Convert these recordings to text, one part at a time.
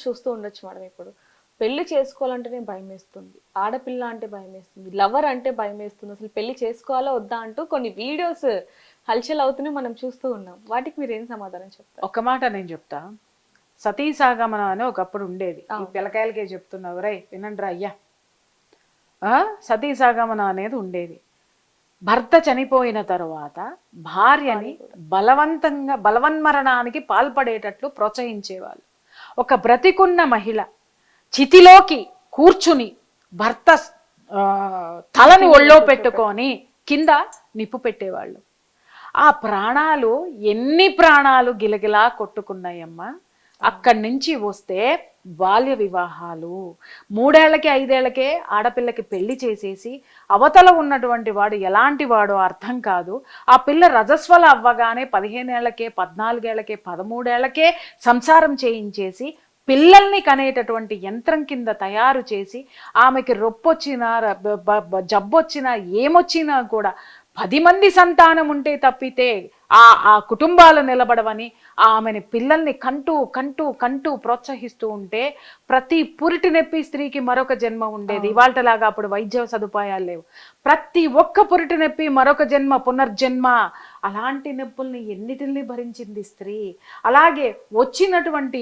చూస్తూ ఉండొచ్చు మేడం. ఇప్పుడు పెళ్లి చేసుకోవాలంటేనే భయం వేస్తుంది, ఆడపిల్ల అంటే భయం వేస్తుంది, లవర్ అంటే భయం వేస్తుంది, అసలు పెళ్లి చేసుకోవాలా వద్దా అంటూ కొన్ని వీడియోస్ హల్చల్ అవుతూనే మనం చూస్తూ ఉన్నాం. వాటికి మీరు ఏం సమాధానం చెప్తారు? ఒక మాట నేను చెప్తా, సతీ సాగమనం అని ఒకప్పుడు ఉండేది. ఈ పిల్లకాయలకే చెప్తున్నావు రై వినండి అయ్యా. సతీ సాగమనం అనేది ఉండేది. భర్త చనిపోయిన తరువాత భార్యని బలవంతంగా బలవన్మరణానికి పాల్పడేటట్లు ప్రోత్సహించేవాళ్ళు. ఒక బ్రతికున్న మహిళ చితిలోకి కూర్చుని భర్త తలని ఒళ్ళో పెట్టుకొని కింద నిప్పు పెట్టేవాళ్ళు. ఆ ప్రాణాలు ఎన్ని ప్రాణాలు గిలగిలా కొట్టుకున్నాయమ్మా. అక్కడి నుంచి వస్తే బాల్య వివాహాలు, 3 ఏళ్లకి 5 ఏళ్లకే ఆడపిల్లకి పెళ్లి చేసేసి అవతల ఉన్నటువంటి వాడు ఎలాంటి వాడో అర్థం కాదు. ఆ పిల్ల రజస్వల అవ్వగానే 15 ఏళ్లకే 14 ఏళ్లకే 13 ఏళ్లకే సంసారం చేయించేసి పిల్లల్ని కనేటటువంటి యంత్రం కింద తయారు చేసి ఆమెకి రొప్పొచ్చినా జబ్బొచ్చినా ఏమొచ్చినా కూడా 10 మంది సంతానం ఉంటే తప్పితే ఆ కుటుంబాలు నిలబడవని ఆమెని పిల్లల్ని కంటూ కంటూ కంటూ ప్రోత్సహిస్తూ ఉంటే ప్రతి పురిటి నొప్పి స్త్రీకి మరొక జన్మ ఉండేది. ఇవాళలాగా అప్పుడు వైద్య సదుపాయాలు లేవు. ప్రతి ఒక్క పురిటి నొప్పి మరొక జన్మ, పునర్జన్మ. అలాంటి నొప్పుల్ని ఎన్నిటిని భరించింది స్త్రీ. అలాగే వచ్చినటువంటి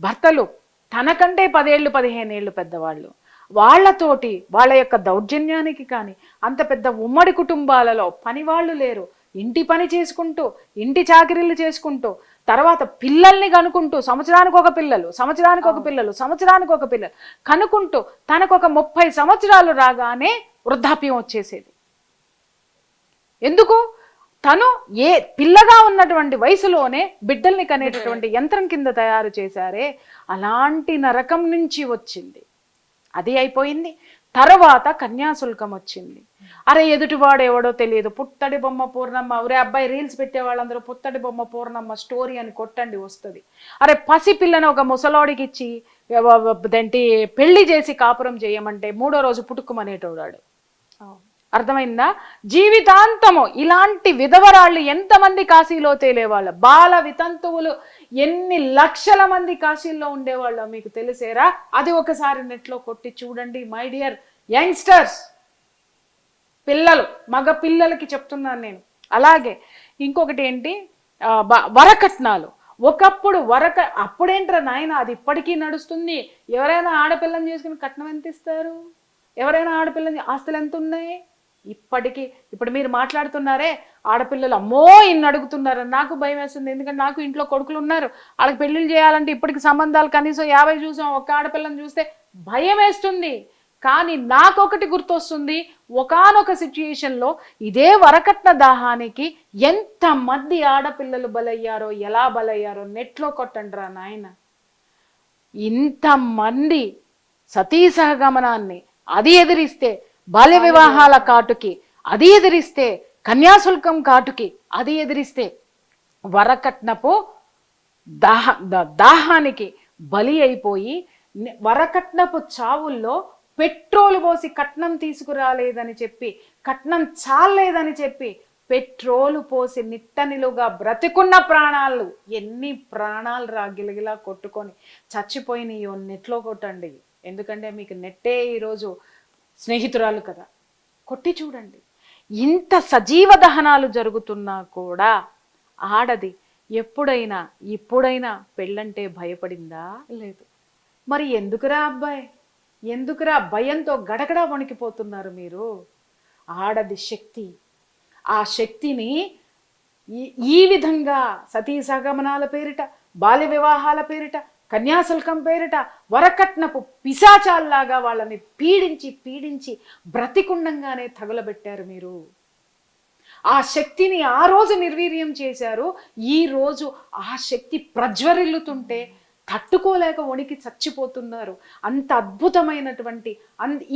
భర్తలు తనకంటే 10 ఏళ్ళు 15 ఏళ్ళు పెద్దవాళ్ళు, వాళ్లతోటి వాళ్ళ యొక్క దౌర్జన్యానికి కానీ అంత పెద్ద ఉమ్మడి కుటుంబాలలో పని వాళ్ళు లేరు. ఇంటి పని చేసుకుంటూ ఇంటి చాకరీలు చేసుకుంటూ తర్వాత పిల్లల్ని కనుకుంటూ సంవత్సరానికి ఒక పిల్లలు కనుకుంటూ తనకు ఒక 30 సంవత్సరాలు రాగానే వృద్ధాప్యం వచ్చేసేది. ఎందుకు? తను ఏ పిల్లగా ఉన్నటువంటి వయసులోనే బిడ్డల్ని కనేటటువంటి యంత్రం కింద తయారు చేశారే, అలాంటి నరకం నుంచి వచ్చింది. అది అయిపోయింది. తర్వాత కన్యాశుల్కం వచ్చింది. అరే ఎదుటివాడు ఎవడో తెలియదు, పుత్తడి బొమ్మ పూర్ణమ్మ, ఒరే అబ్బాయి రీల్స్ పెట్టే వాళ్ళందరూ పుత్తడి బొమ్మ పూర్ణమ్మ స్టోరీ అని కొట్టండి వస్తుంది. అరే పసి పిల్లని ఒక ముసలోడికి ఇచ్చి దేంటి పెళ్లి చేసి కాపురం చేయమంటే 3వ రోజు పుట్టుకుమనేటోడాడు. అర్థమైందా? జీవితాంతము ఇలాంటి విధవరాళ్ళు ఎంతమంది కాశీలో తేలేవాళ్ళు, బాల వితంతువులు ఎన్ని లక్షల మంది కాశీల్లో ఉండేవాళ్ళో మీకు తెలిసేరా? అది ఒకసారి నెట్లో కొట్టి చూడండి మై డియర్ యంగ్స్టర్స్, పిల్లలు, మగ పిల్లలకి చెప్తున్నాను నేను. అలాగే ఇంకొకటి ఏంటి, వరకట్నాలు. ఒకప్పుడు అప్పుడేంట్రా నాయన, అది ఇప్పటికీ నడుస్తుంది. ఎవరైనా ఆడపిల్లని చేసుకుని కట్నం ఎంత ఇస్తారు? ఎవరైనా ఆడపిల్లని ఆస్తులు ఎంత ఉన్నాయి ఇప్పటికీ? ఇప్పుడు మీరు మాట్లాడుతున్నారే ఆడపిల్లలు, అమ్మో ఇన్ని అడుగుతున్నారు, నాకు భయం వేస్తుంది. ఎందుకంటే నాకు ఇంట్లో కొడుకులు ఉన్నారు, వాళ్ళకి పెళ్లిళ్ళు చేయాలంటే ఇప్పటికి సంబంధాలు కనీసం 50 చూసాం. ఒక్క ఆడపిల్లని చూస్తే భయం వేస్తుంది. కానీ నాకొకటి గుర్తొస్తుంది, ఒకానొక సిచ్యుయేషన్లో ఇదే వరకట్న దాహానికి ఎంతమంది ఆడపిల్లలు బలయ్యారో, ఎలా బలయ్యారో నెట్లో కొట్టండిరా నాయన. ఇంతమంది సతీ సహగమనాన్ని అది ఎదిరిస్తే, బాల్య వివాహాల కాటుకి అది ఎదిరిస్తే, కన్యాశుల్కం కాటుకి అది ఎదిరిస్తే, వరకట్నపు దాహానికి బలి అయిపోయి వరకట్నపు చావుల్లో పెట్రోల్ పోసి కట్నం తీసుకురాలేదని చెప్పి, కట్నం చాలేదని చెప్పి పెట్రోలు పోసి నిట్టనిలుగా బ్రతికున్న ప్రాణాలు, ఎన్ని ప్రాణాలు గిలగిలా కొట్టుకొని చచ్చిపోయినాయో నెట్లో కొట్టండి. ఎందుకంటే మీకు నెట్టే ఈరోజు స్నేహితురాలు కదా, కొట్టి చూడండి. ఇంత సజీవ దహనాలు జరుగుతున్నా కూడా ఆడది ఎప్పుడైనా ఇప్పుడైనా పెళ్ళంటే భయపడిందా? లేదు. మరి ఎందుకురా అబ్బాయి, ఎందుకురా భయంతో గడగడా వణికిపోతున్నారు మీరు? ఆడది శక్తి. ఆ శక్తిని ఈ విధంగా సతీ సహగమనాల పేరిట, బాల్య వివాహాల పేరిట, కన్యాశుల్కం పేరిట, వరకట్నపు పిశాచాల్లాగా వాళ్ళని పీడించి పీడించి బ్రతికుండంగానే తగులబెట్టారు మీరు. ఆ శక్తిని ఆ రోజు నిర్వీర్యం చేశారు. ఈ రోజు ఆ శక్తి ప్రజ్వరిల్లుతుంటే తట్టుకోలేక వణికి చచ్చిపోతున్నారు. అంత అద్భుతమైనటువంటి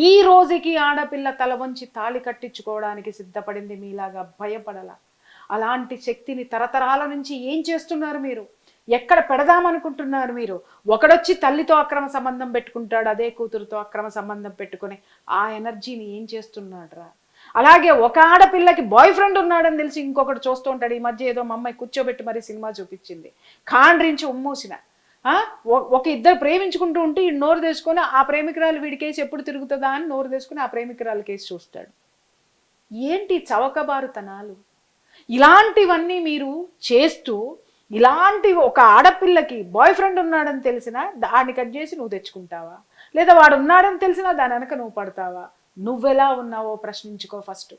ఈ రోజుకి ఆడపిల్ల తల వంచి తాళి కట్టించుకోవడానికి సిద్ధపడింది, మీలాగా భయపడలా. అలాంటి శక్తిని తరతరాల నుంచి ఏం చేస్తున్నారు మీరు? ఎక్కడ పెడదామనుకుంటున్నారు మీరు? ఒకడొచ్చి తల్లితో అక్రమ సంబంధం పెట్టుకుంటాడు, అదే కూతురుతో అక్రమ సంబంధం పెట్టుకుని ఆ ఎనర్జీని ఏం చేస్తున్నాడు రా? అలాగే ఒక ఆడపిల్లకి బాయ్ ఫ్రెండ్ ఉన్నాడని తెలిసి ఇంకొకటి చూస్తూ ఉంటాడు. ఈ మధ్య ఏదో మా అమ్మాయి కూర్చోబెట్టి మరీ సినిమా చూపించింది, కాండ్రించి ఉమ్మూసిన. ఒక ఇద్దరు ప్రేమించుకుంటూ ఉంటే ఈ నోరు తెచ్చుకొని ఆ ప్రేమికురాలు వీడి కేసు ఎప్పుడు తిరుగుతుందా అని నోరు తెచ్చుకొని ఆ ప్రేమికురాలు కేసు చూస్తాడు. ఏంటి చవకబారుతనాలు? ఇలాంటివన్నీ మీరు చేస్తూ ఇలాంటి ఒక ఆడపిల్లకి బాయ్ ఫ్రెండ్ ఉన్నాడని తెలిసినా దాన్ని కట్ చేసి నువ్వు తెచ్చుకుంటావా? లేదా వాడు ఉన్నాడని తెలిసినా దాని వెనక నువ్వు పడతావా? నువ్వెలా ఉన్నావో ప్రశ్నించుకో ఫస్ట్.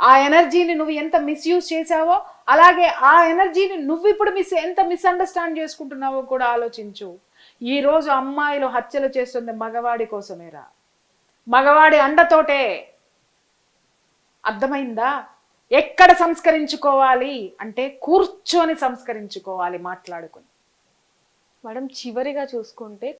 ఆ ఎనర్జీని నువ్వు ఎంత మిస్యూజ్ చేసావో, అలాగే ఆ ఎనర్జీని నువ్వు ఇప్పుడు ఎంత మిస్అండర్స్టాండ్ చేసుకుంటున్నావో కూడా ఆలోచించు. ఈరోజు అమ్మాయిలు హత్యలు చేస్తుంది మగవాడి కోసమేరా, మగవాడి అండతోటే. అర్థమైందా? ఎక్కడ సంస్కరించుకోవాలి అంటే కూర్చొని సంస్కరించుకోవాలి, మాట్లాడుకొని. మేడం చివరిగా చూసుకుంటే